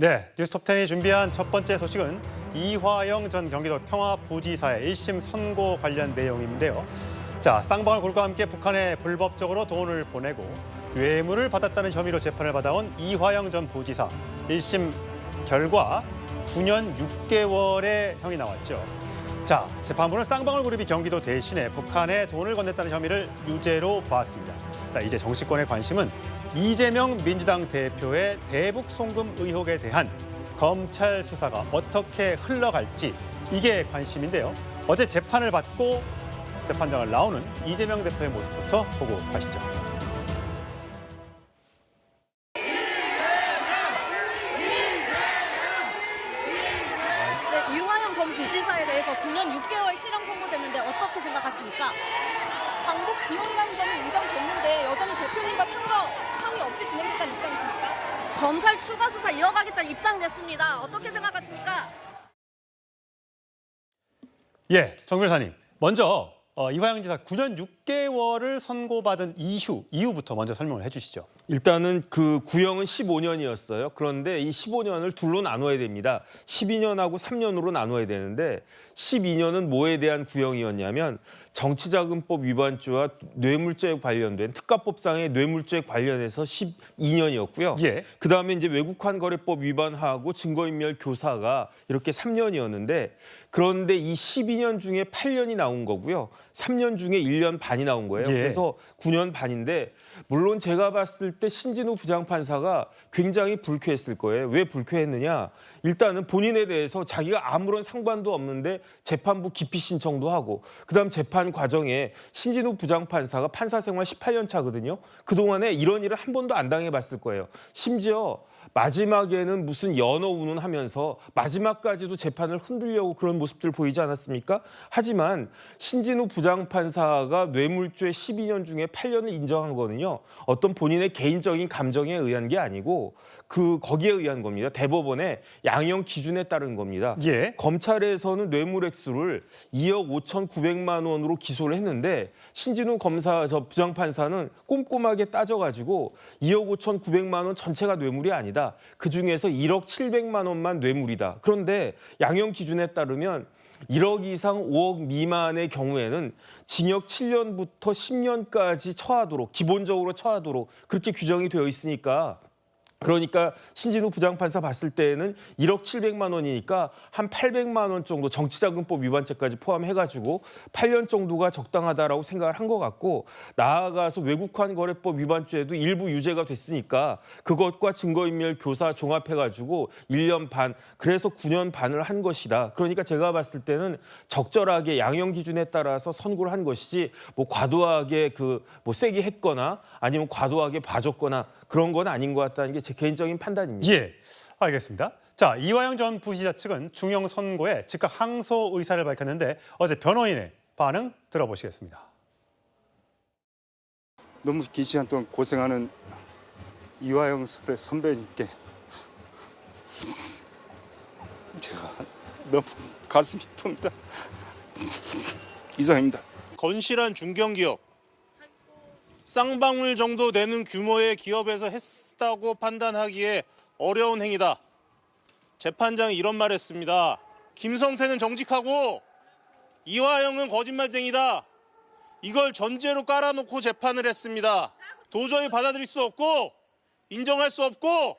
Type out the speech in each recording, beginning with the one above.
네, 뉴스톱10이 준비한 첫 번째 소식은 이화영 전 경기도 평화부지사의 1심 선고 관련 내용인데요. 자, 쌍방울 굴과 함께 북한에 불법적으로 돈을 보내고 뇌물을 받았다는 혐의로 재판을 받아온 이화영 전 부지사. 1심 결과 9년 6개월의 형이 나왔죠. 자, 재판부는 쌍방울 그룹이 경기도 대신에 북한에 돈을 건넸다는 혐의를 유죄로 봤습니다. 자, 이제 정치권의 관심은 이재명 민주당 대표의 대북 송금 의혹에 대한 검찰 수사가 어떻게 흘러갈지 이게 관심인데요. 어제 재판을 받고 재판장을 나오는 이재명 대표의 모습부터 보고 가시죠. 네, 이화영 전 부지사에 대해서 9년 6개월 실형 선고됐는데 어떻게 생각하십니까? 방북 비용이라는 점이 인정됐는데 여전히 대표님과 상의 없이 진행됐다는 입장이십니까? 검찰 추가 수사 이어가겠다는 입장 냈습니다. 어떻게 생각하십니까? 예, 정 변호사님. 먼저 이화영 지사 9년 6개월을 선고받은 이유부터 먼저 설명을 해주시죠. 일단은 그 구형은 15년이었어요. 그런데 이 15년을 둘로 나눠야 됩니다. 12년하고 3년으로 나눠야 되는데 12년은 뭐에 대한 구형이었냐면 정치자금법 위반죄와 뇌물죄에 관련된 특가법상의 뇌물죄 관련해서 12년이었고요. 예. 그다음에 이제 외국환 거래법 위반하고 증거인멸 교사가 이렇게 3년이었는데 그런데 이 12년 중에 8년이 나온 거고요. 3년 중에 1년 반이 나온 거예요. 예. 그래서 9년 반인데 물론 제가 봤을 때 신진우 부장판사가 굉장히 불쾌했을 거예요. 왜 불쾌했느냐? 일단은 본인에 대해서 자기가 아무런 상관도 없는데 재판부 기피 신청도 하고 그다음 재판 과정에 신진우 부장판사가 판사 생활 18년 차거든요. 그동안에 이런 일을 한 번도 안 당해봤을 거예요. 심지어 마지막에는 무슨 연어 운운하면서 마지막까지도 재판을 흔들려고 그런 모습들 보이지 않았습니까? 하지만 신진우 부장판사가 뇌물죄 12년 중에 8년을 인정한 거는요. 어떤 본인의 개인적인 감정에 의한 게 아니고 거기에 의한 겁니다. 대법원의 양형 기준에 따른 겁니다. 예. 검찰에서는 뇌물 액수를 2억 5,900만 원으로 기소를 했는데 신진우 부장판사는 꼼꼼하게 따져가지고 2억 5,900만 원 전체가 뇌물이 아니다. 그중에서 1억 700만 원만 뇌물이다. 그런데 양형 기준에 따르면 1억 이상 5억 미만의 경우에는 징역 7년부터 10년까지 처하도록 기본적으로 처하도록 그렇게 규정이 되어 있으니까 그러니까 신진우 부장판사 봤을 때에는 1억 700만 원이니까 한 800만 원 정도 정치자금법 위반죄까지 포함해가지고 8년 정도가 적당하다라고 생각을 한 것 같고 나아가서 외국환 거래법 위반죄도 일부 유죄가 됐으니까 그것과 증거인멸 교사 종합해가지고 1년 반 그래서 9년 반을 한 것이다. 그러니까 제가 봤을 때는 적절하게 양형 기준에 따라서 선고를 한 것이지 뭐 과도하게 뭐 세게 했거나 아니면 과도하게 봐줬거나 그런 건 아닌 것 같다는 게 제 개인적인 판단입니다. 예, 알겠습니다. 자, 이화영 전 부지사 측은 중형 선고에 즉각 항소 의사를 밝혔는데 어제 변호인의 반응 들어보시겠습니다. 너무 긴 시간 동안 고생하는 이화영 선배님께 제가 너무 가슴이 아픕니다. 이상입니다. 건실한 중견기업, 쌍방울 정도 되는 규모의 기업에서 했다고 판단하기에 어려운 행위다. 재판장이 이런 말 했습니다. 김성태는 정직하고 이화영은 거짓말쟁이다. 이걸 전제로 깔아놓고 재판을 했습니다. 도저히 받아들일 수 없고 인정할 수 없고.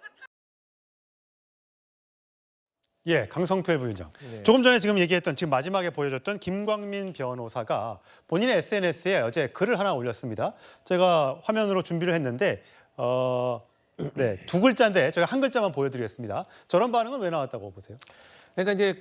예, 강성필 부위원장. 조금 전에 지금 얘기했던 지금 마지막에 보여줬던 김광민 변호사가 본인의 SNS에 어제 글을 하나 올렸습니다. 제가 화면으로 준비를 했는데 네, 두 글자인데 제가 한 글자만 보여드리겠습니다. 저런 반응은 왜 나왔다고 보세요? 그러니까 이제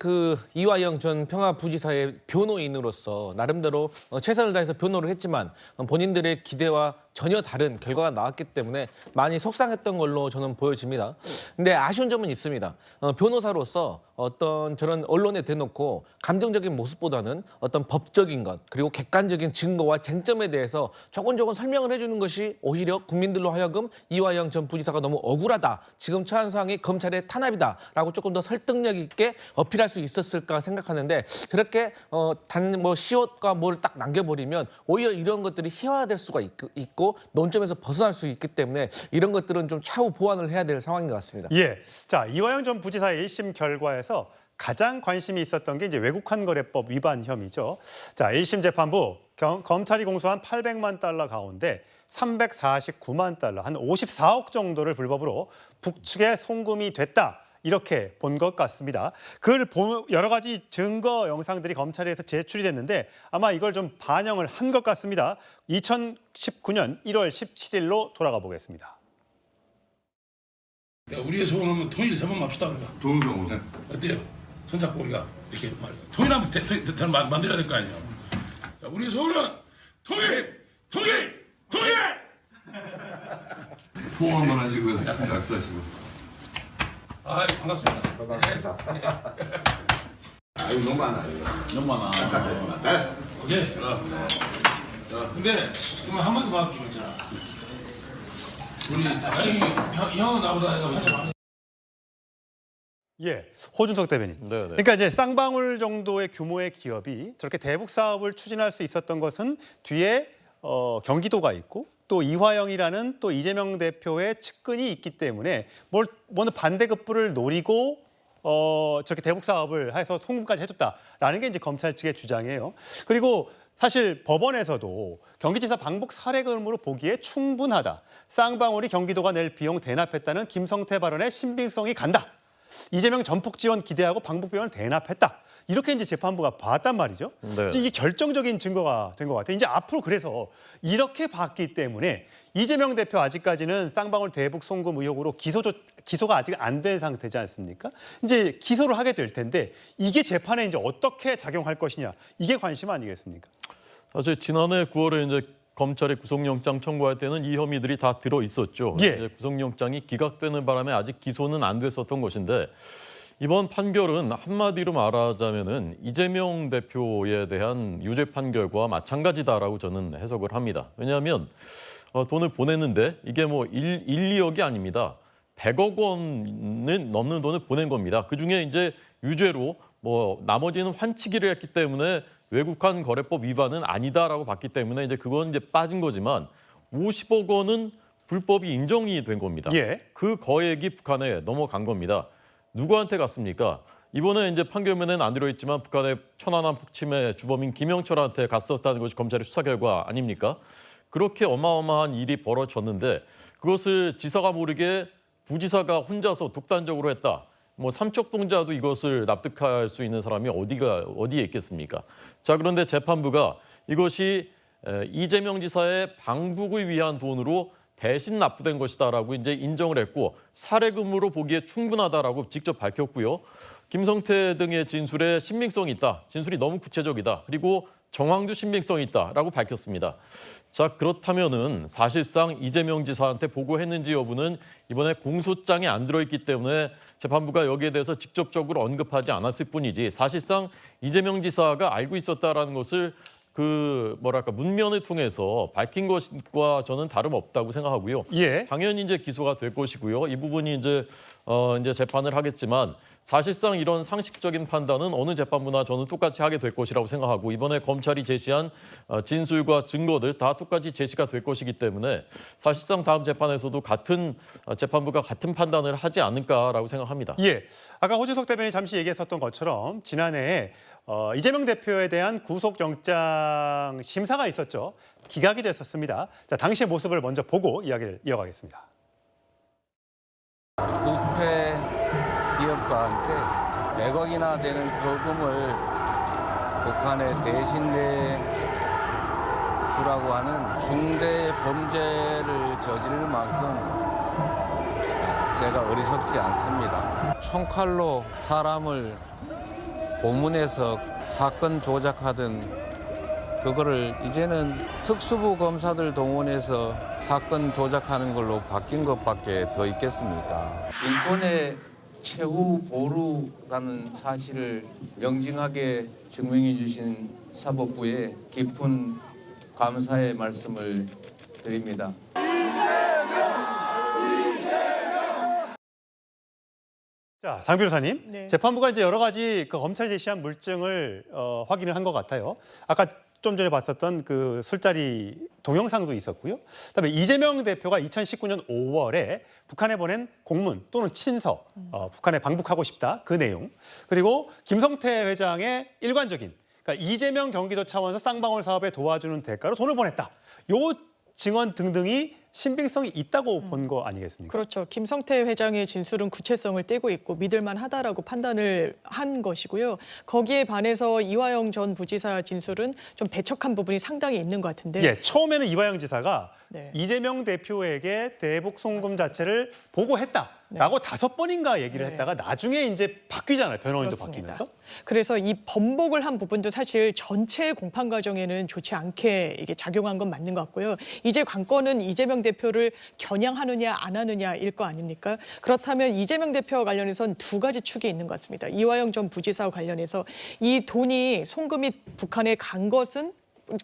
이화영 전 평화부지사의 변호인으로서 나름대로 최선을 다해서 변호를 했지만 본인들의 기대와 전혀 다른 결과가 나왔기 때문에 많이 속상했던 걸로 저는 보여집니다. 근데 아쉬운 점은 있습니다. 변호사로서 어떤 저런 언론에 대놓고 감정적인 모습보다는 어떤 법적인 것 그리고 객관적인 증거와 쟁점에 대해서 조곤조곤 설명을 해주는 것이 오히려 국민들로 하여금 이화영 전 부지사가 너무 억울하다. 지금 처한 상황이 검찰의 탄압이다라고 조금 더 설득력 있게 어필할 수 있었을까 생각하는데 저렇게 단 뭐 시옷과 뭐를 딱 남겨버리면 오히려 이런 것들이 희화화될 수가 있고 논점에서 벗어날 수 있기 때문에 이런 것들은 좀 차후 보완을 해야 될 상황인 것 같습니다. 예. 자, 이화영 전 부지사의 1심 결과에서 가장 관심이 있었던 게 이제 외국환 거래법 위반 혐의죠. 자, 1심 재판부 검찰이 공소한 800만 달러 가운데 349만 달러, 한 54억 정도를 불법으로 북측에 송금이 됐다. 이렇게 본 것 같습니다. 여러 가지 증거 영상들이 검찰에서 제출이 됐는데 아마 이걸 좀 반영을 한 것 같습니다. 2019년 1월 17일로 돌아가 보겠습니다. 우리의 소원은 통일 세번 합시다 우리가. 동병 어때요? 손잡고 우리가 이렇게 통일하면 대통령 만들어야 될 거 아니에요. 자, 우리의 소원은 통일. 포옹 한번 하시고 약수하시고. 아, 반갑습니다. 아유 너무 많아. 너무 많아. 오케이. 근데 그러면 한마디만 할게요, 있잖아. 우리 형은 나보다 내가 화장 많이. 예, 호준석 대변인. 네네. 그러니까 이제 쌍방울 정도의 규모의 기업이 저렇게 대북 사업을 추진할 수 있었던 것은 뒤에 경기도가 있고 또 이화영이라는 또 이재명 대표의 측근이 있기 때문에 뭐는 반대급부를 노리고 저렇게 대북 사업을 해서 송금까지 해줬다라는 게 이제 검찰 측의 주장이에요. 그리고 사실 법원에서도 경기지사 방북 사례금으로 보기에 충분하다. 쌍방울이 경기도가 낼 비용 대납했다는 김성태 발언에 신빙성이 간다. 이재명 전폭 지원 기대하고 방북 비용을 대납했다. 이렇게 이제 재판부가 봤단 말이죠. 네. 이게 결정적인 증거가 된 것 같아요. 이제 앞으로 그래서 이렇게 봤기 때문에 이재명 대표 아직까지는 쌍방울 대북 송금 의혹으로 기소가 아직 안 된 상태지 않습니까? 이제 기소를 하게 될 텐데 이게 재판에 이제 어떻게 작용할 것이냐 이게 관심 아니겠습니까? 사실 지난해 9월에 이제 검찰이 구속영장 청구할 때는 이 혐의들이 다 들어 있었죠. 예. 이제 구속영장이 기각되는 바람에 아직 기소는 안 됐었던 것인데 이번 판결은 한마디로 말하자면은 이재명 대표에 대한 유죄 판결과 마찬가지다라고 저는 해석을 합니다. 왜냐하면 돈을 보냈는데 이게 뭐 2억이 아닙니다. 100억 원은 넘는 돈을 보낸 겁니다. 그중에 이제 유죄로 뭐 나머지는 환치기를 했기 때문에 외국환 거래법 위반은 아니다라고 봤기 때문에 이제 그건 이제 빠진 거지만 50억 원은 불법이 인정이 된 겁니다. 예. 그 거액이 북한에 넘어간 겁니다. 누구한테 갔습니까? 이번에 이제 판결문에는 안 들어있지만 북한의 천안함 북침의 주범인 김영철한테 갔었다는 것이 검찰의 수사 결과 아닙니까? 그렇게 어마어마한 일이 벌어졌는데 그것을 지사가 모르게 부지사가 혼자서 독단적으로 했다. 뭐 삼척동자도 이것을 납득할 수 있는 사람이 어디에 있겠습니까? 자, 그런데 재판부가 이것이 이재명 지사의 방북을 위한 돈으로 대신 납부된 것이다라고 이제 인정을 했고 사례금으로 보기에 충분하다라고 직접 밝혔고요. 김성태 등의 진술에 신빙성이 있다. 진술이 너무 구체적이다. 그리고 정황도 신빙성이 있다라고 밝혔습니다. 자, 그렇다면은 사실상 이재명 지사한테 보고했는지 여부는 이번에 공소장에 안 들어있기 때문에 재판부가 여기에 대해서 직접적으로 언급하지 않았을 뿐이지 사실상 이재명 지사가 알고 있었다라는 것을 문면을 통해서 밝힌 것과 저는 다름없다고 생각하고요. 예. 당연히 이제 기소가 될 것이고요. 이 부분이 이제 재판을 하겠지만 사실상 이런 상식적인 판단은 어느 재판부나 저는 똑같이 하게 될 것이라고 생각하고 이번에 검찰이 제시한 진술과 증거들 다 똑같이 제시가 될 것이기 때문에 사실상 다음 재판에서도 재판부가 같은 판단을 하지 않을까라고 생각합니다. 예, 아까 호준석 대변인이 잠시 얘기했었던 것처럼 지난해 이재명 대표에 대한 구속영장 심사가 있었죠. 기각이 됐었습니다. 자, 당시의 모습을 먼저 보고 이야기를 이어가겠습니다. 부패 기업과 함께 100억이나 되는 거금을 북한에 대신 내주라고 하는 중대 범죄를 저지를 만큼 제가 어리석지 않습니다. 총칼로 사람을 고문해서 사건 조작하던 그거를 이제는 특수부 검사들 동원해서 사건 조작하는 걸로 바뀐 것밖에 더 있겠습니까? 인권의 최후 보루라는 사실을 명징하게 증명해 주신 사법부에 깊은 감사의 말씀을 드립니다. 자, 장 변호사님, 네. 재판부가 이제 여러 가지 그 검찰이 제시한 물증을 확인을 한 것 같아요. 아까 좀 전에 봤었던 그 술자리 동영상도 있었고요. 그다음에 이재명 대표가 2019년 5월에 북한에 보낸 공문 또는 친서, 북한에 방북하고 싶다 그 내용, 그리고 김성태 회장의 일관적인, 그러니까 이재명 경기도 차원에서 쌍방울 사업에 도와주는 대가로 돈을 보냈다. 요 증언 등등이 신빙성이 있다고 본 거 아니겠습니까? 그렇죠. 김성태 회장의 진술은 구체성을 띠고 있고 믿을만 하다라고 판단을 한 것이고요. 거기에 반해서 이화영 전 부지사 진술은 좀 배척한 부분이 상당히 있는 것 같은데. 예, 처음에는 이화영 지사가 네. 이재명 대표에게 대북 송금 자체를 보고했다라고 5번인가 얘기를 네. 했다가 나중에 이제 바뀌잖아요. 변호인도 그렇습니다. 바뀌면서. 그래서 이 번복을 한 부분도 사실 전체 공판 과정에는 좋지 않게 이게 작용한 건 맞는 것 같고요. 이제 관건은 이재명 대표를 겨냥하느냐 안 하느냐일 거 아닙니까? 그렇다면 이재명 대표와 관련해서는 2가지 축이 있는 것 같습니다. 이화영 전 부지사와 관련해서 이 돈이 송금이 북한에 간 것은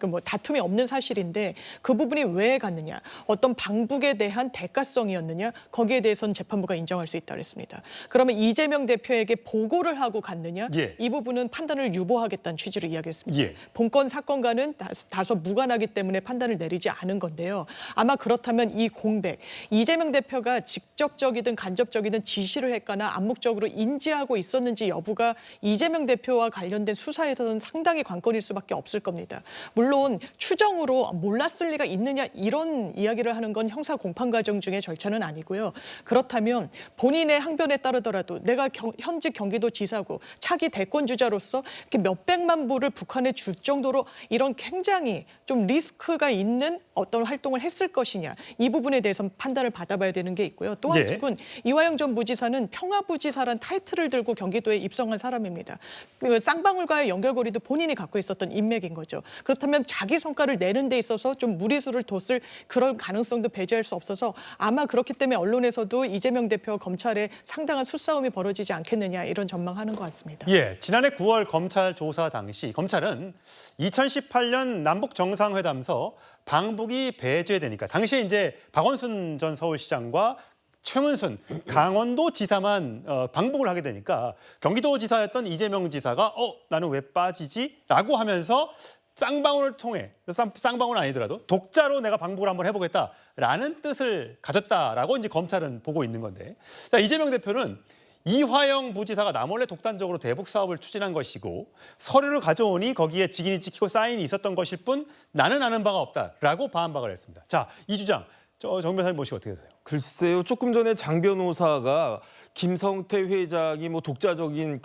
뭐 다툼이 없는 사실인데 그 부분이 왜 갔느냐, 어떤 방북에 대한 대가성이었느냐, 거기에 대해서는 재판부가 인정할 수 있다고 했습니다. 그러면 이재명 대표에게 보고를 하고 갔느냐, 예. 이 부분은 판단을 유보하겠다는 취지로 이야기했습니다. 예. 본건 사건과는 다소 무관하기 때문에 판단을 내리지 않은 건데요. 아마 그렇다면 이 공백, 이재명 대표가 직접적이든 간접적이든 지시를 했거나 암묵적으로 인지하고 있었는지 여부가 이재명 대표와 관련된 수사에서는 상당히 관건일 수밖에 없을 겁니다. 물론 추정으로 몰랐을 리가 있느냐 이런 이야기를 하는 건 형사 공판 과정 중에 절차는 아니고요. 그렇다면 본인의 항변에 따르더라도 내가 현직 경기도지사고 차기 대권주자로서 이렇게 몇백만 불을 북한에 줄 정도로 이런 굉장히 좀 리스크가 있는 어떤 활동을 했을 것이냐, 이 부분에 대해서 판단을 받아봐야 되는 게 있고요. 또 한 예. 축은 이화영 전 부지사는 평화부지사란 타이틀을 들고 경기도에 입성한 사람입니다. 그 쌍방울과의 연결고리도 본인이 갖고 있었던 인맥인 거죠. 그렇다면 자기 성과를 내는 데 있어서 좀 무리수를 뒀을 그런 가능성도 배제할 수 없어서 아마 그렇기 때문에 언론에서도 이재명 대표와 검찰에 상당한 수싸움이 벌어지지 않겠느냐 이런 전망하는 것 같습니다. 예, 지난해 9월 검찰 조사 당시 검찰은 2018년 남북 정상회담서 방북이 배제되니까 당시에 이제 박원순 전 서울시장과 최문순 강원도 지사만 방북을 하게 되니까 경기도지사였던 이재명 지사가 나는 왜 빠지지?라고 하면서 쌍방울을 통해, 쌍방울은 아니더라도 독자로 내가 방북을 한번 해보겠다라는 뜻을 가졌다라고 이제 검찰은 보고 있는 건데, 자, 이재명 대표는 이화영 부지사가 남몰래 독단적으로 대북 사업을 추진한 것이고 서류를 가져오니 거기에 직인이 찍히고 사인이 있었던 것일 뿐 나는 아는 바가 없다라고 반박을 했습니다. 자, 이 주장 정 변호사님 모시고 어떻게 되세요? 글쎄요. 조금 전에 장 변호사가 김성태 회장이 뭐 독자적인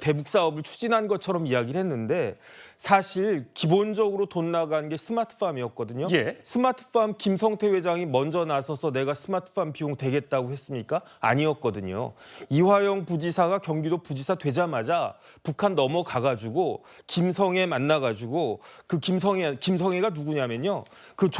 대북 사업을 추진한 것처럼 이야기를 했는데 사실 기본적으로 돈 나간 게 스마트팜이었거든요. 예. 스마트팜 김성태 회장이 먼저 나서서 내가 스마트팜 비용 되겠다고 했습니까? 아니었거든요. 이화영 부지사가 경기도 부지사 되자마자 북한 넘어가가지고 김성애 만나가지고 그 김성애가 누구냐면요. 그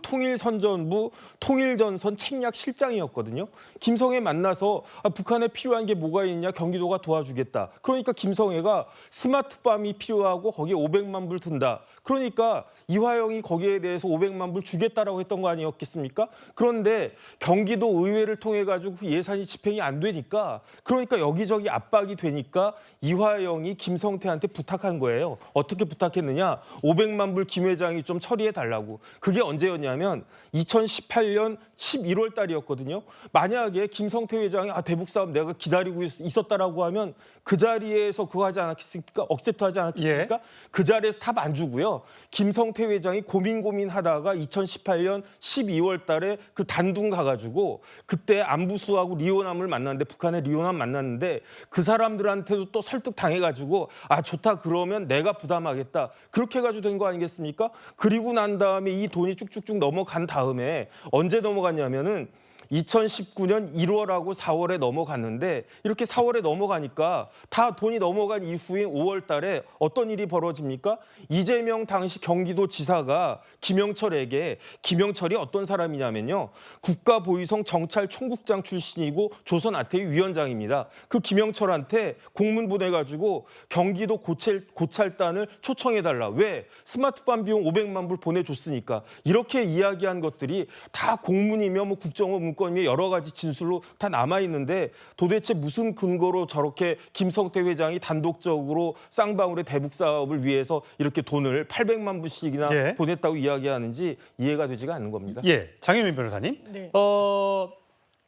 통일선전부 통일전선 책략 실장이었거든요. 김성애 만나서 북한에 필요한 게 뭐가 있냐, 경기도가 도와주겠다. 그러니까 김성애가 스마트팜이 필요하고 거기에 500만 불 든다. 그러니까 이화영이 거기에 대해서 500만 불 주겠다라고 했던 거 아니었겠습니까? 그런데 경기도 의회를 통해 가지고 그 예산이 집행이 안 되니까, 그러니까 여기저기 압박이 되니까 이화영이 김성태한테 부탁한 거예요. 어떻게 부탁했느냐? 500만 불 김 회장이 좀 처리해 달라고. 그게 언제였냐면 2018년 11월 달이었거든요. 만약에 김성태 회장이 대북 사업 내가 기다리고 있었다라고 하면 그 자리에서 그거 하지 않았겠습니까? 억셉트하지 않았겠습니까? 예. 그 자리에서 답 안 주고요. 김성태 회장이 고민하다가 2018년 12월 달에 그 단둥 가가지고 그때 안부수하고 리오남을 만났는데, 북한의 리오남 만났는데 그 사람들한테도 또 설득 당해가지고 좋다 그러면 내가 부담하겠다. 그렇게 해가지고 된 거 아니겠습니까? 그리고 난 다음에 이 돈이 쭉쭉쭉 넘어간 다음에 언제 넘어갔냐면은 2019년 1월하고 4월에 넘어갔는데, 이렇게 4월에 넘어가니까 다 돈이 넘어간 이후인 5월 달에 어떤 일이 벌어집니까? 이재명 당시 경기도지사가 김영철에게, 김영철이 어떤 사람이냐면요. 국가보위성 정찰총국장 출신이고 조선아태위 위원장입니다. 그 김영철한테 공문 보내가지고 경기도 고찰단을 초청해달라. 왜? 스마트팜 비용 500만 불 보내줬으니까. 이렇게 이야기한 것들이 다 공문이며 국정원 문건 문건 위에 여러 가지 진술로 다 남아 있는데 도대체 무슨 근거로 저렇게 김성태 회장이 단독적으로 쌍방울의 대북 사업을 위해서 이렇게 돈을 800만 불씩이나 예. 보냈다고 이야기하는지 이해가 되지가 않는 겁니다. 예, 장혜민 변호사님. 네.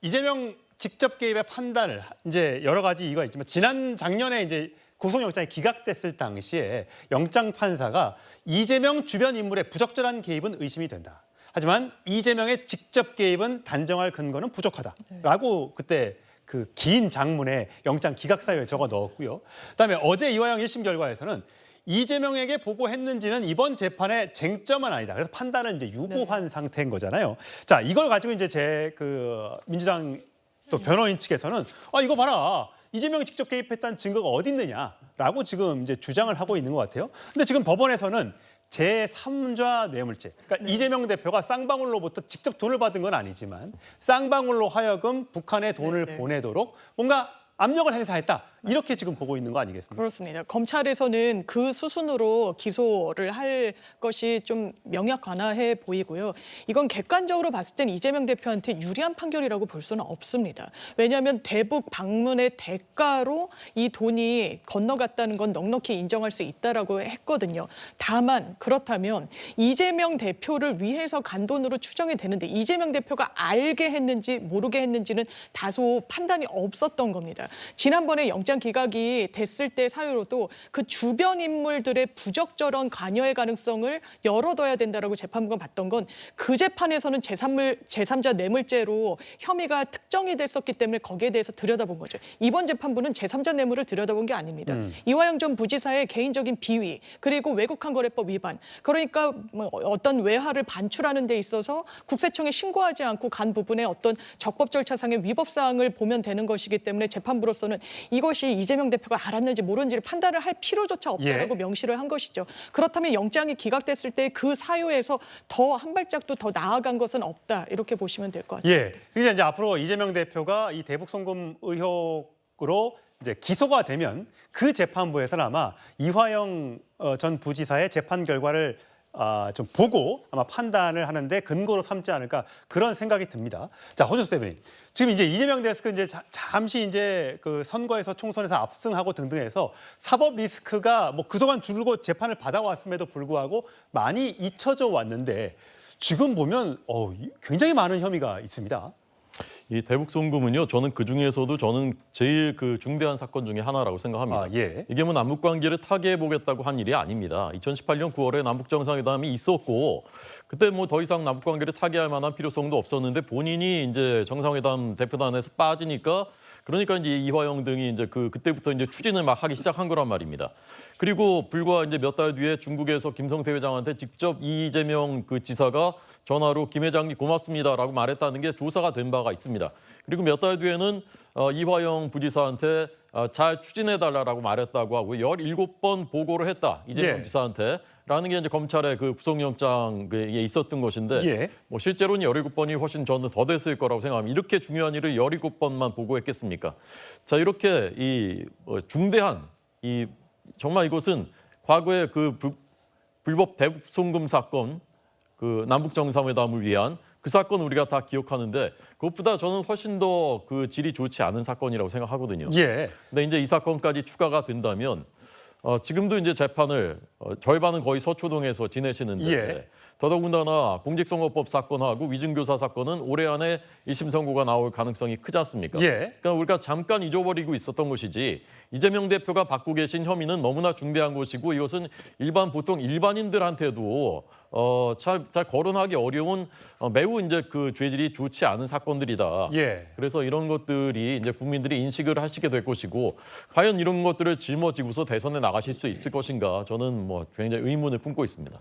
이재명 직접 개입의 판단을 이제 여러 가지 이유가 있지만 작년에 이제 구속영장이 기각됐을 당시에 영장 판사가 이재명 주변 인물의 부적절한 개입은 의심이 된다. 하지만 이재명의 직접 개입은 단정할 근거는 부족하다라고 그때 그 긴 장문에 영장 기각 사유에 적어 넣었고요. 그다음에 어제 이화영 1심 결과에서는 이재명에게 보고했는지는 이번 재판의 쟁점은 아니다. 그래서 판단을 이제 유보한 상태인 거잖아요. 자, 이걸 가지고 이제 민주당 또 변호인 측에서는 이거 봐라. 이재명이 직접 개입했다는 증거가 어디 있느냐라고 지금 이제 주장을 하고 있는 것 같아요. 근데 지금 법원에서는 제3자 뇌물죄. 그러니까 이재명 대표가 쌍방울로부터 직접 돈을 받은 건 아니지만 쌍방울로 하여금 북한에 돈을 보내도록 뭔가 압력을 행사했다. 이렇게 지금 보고 있는 거 아니겠습니까? 그렇습니다. 검찰에서는 그 수순으로 기소를 할 것이 좀 명확하해 보이고요. 이건 객관적으로 봤을 땐 이재명 대표한테 유리한 판결이라고 볼 수는 없습니다. 왜냐하면 대북 방문의 대가로 이 돈이 건너갔다는 건 넉넉히 인정할 수 있다라고 했거든요. 다만 그렇다면 이재명 대표를 위해서 간 돈으로 추정이 되는데 이재명 대표가 알게 했는지 모르게 했는지는 다소 판단이 없었던 겁니다. 지난번에 영장 기각이 됐을 때 사유로도 그 주변 인물들의 부적절한 관여의 가능성을 열어둬야 된다라고 재판부가 봤던 건 그 재판에서는 제3자 뇌물죄로 혐의가 특정이 됐었기 때문에 거기에 대해서 들여다본 거죠. 이번 재판부는 제3자 뇌물을 들여다본 게 아닙니다. 이화영 전 부지사의 개인적인 비위 그리고 외국환거래법 위반 그러니까 어떤 외화를 반출하는 데 있어서 국세청에 신고하지 않고 간 부분에 어떤 적법 절차상의 위법 사항을 보면 되는 것이기 때문에 재판부로서는 이것이 이재명 대표가 알았는지 모르는지를 판단을 할 필요조차 없다라고 명시를 한 것이죠. 그렇다면 영장이 기각됐을 때 그 사유에서 더 한 발짝도 더 나아간 것은 없다 이렇게 보시면 될 것 같습니다. 예. 그러니까 이제 앞으로 이재명 대표가 이 대북 송금 의혹으로 이제 기소가 되면 그 재판부에서는 아마 이화영 전 부지사의 재판 결과를 좀 보고 아마 판단을 하는데 근거로 삼지 않을까 그런 생각이 듭니다. 자, 허준수 대변인. 지금 이제 이재명 데스크 이제 잠시 이제 그 선거에서 총선에서 압승하고 등등해서 사법 리스크가 뭐 그동안 줄곧 재판을 받아왔음에도 불구하고 많이 잊혀져 왔는데 지금 보면 굉장히 많은 혐의가 있습니다. 이 대북 송금은요. 저는 그 중에서도 제일 그 중대한 사건 중에 하나라고 생각합니다. 예. 이게 뭐 남북 관계를 타개해 보겠다고 한 일이 아닙니다. 2018년 9월에 남북 정상회담이 있었고 그때 뭐 더 이상 남북 관계를 타개할 만한 필요성도 없었는데 본인이 이제 정상회담 대표단에서 빠지니까 그러니까 이제 이화영 등이 이제 그때부터 이제 추진을 막 하기 시작한 거란 말입니다. 그리고 불과 이제 몇 달 뒤에 중국에서 김성태 회장한테 직접 이재명 그 지사가 전화로 김 회장님 고맙습니다라고 말했다는 게 조사가 된 바가 있습니다. 그리고 몇 달 뒤에는 이화영 부지사한테 잘 추진해달라고 말했다고 하고 17번 보고를 했다 이재명 지사한테. 라는 게 이제 검찰의 그 구속영장에 있었던 것인데 뭐 실제로는 17번이 훨씬 저는 더 됐을 거라고 생각합니다. 이렇게 중요한 일을 17번만 보고했겠습니까? 자, 이렇게 이 중대한 정말 이것은 과거의 그 불법 대북 송금 사건 그 남북 정상회담을 위한 그 사건 우리가 다 기억하는데 그것보다 저는 훨씬 더 그 질이 좋지 않은 사건이라고 생각하거든요. 근데 이제 이 사건까지 추가가 된다면 지금도 이제 재판을 절반은 거의 서초동에서 지내시는데 더더군다나 공직선거법 사건하고 위증교사 사건은 올해 안에 1심 선고가 나올 가능성이 크지 않습니까? 그러니까 우리가 잠깐 잊어버리고 있었던 것이지 이재명 대표가 받고 계신 혐의는 너무나 중대한 것이고 이것은 보통 일반인들한테도 잘 거론하기 어려운 매우 이제 그 죄질이 좋지 않은 사건들이다. 그래서 이런 것들이 이제 국민들이 인식을 하시게 될 것이고 과연 이런 것들을 짊어지고서 대선에 나가실 수 있을 것인가 저는 뭐 굉장히 의문을 품고 있습니다.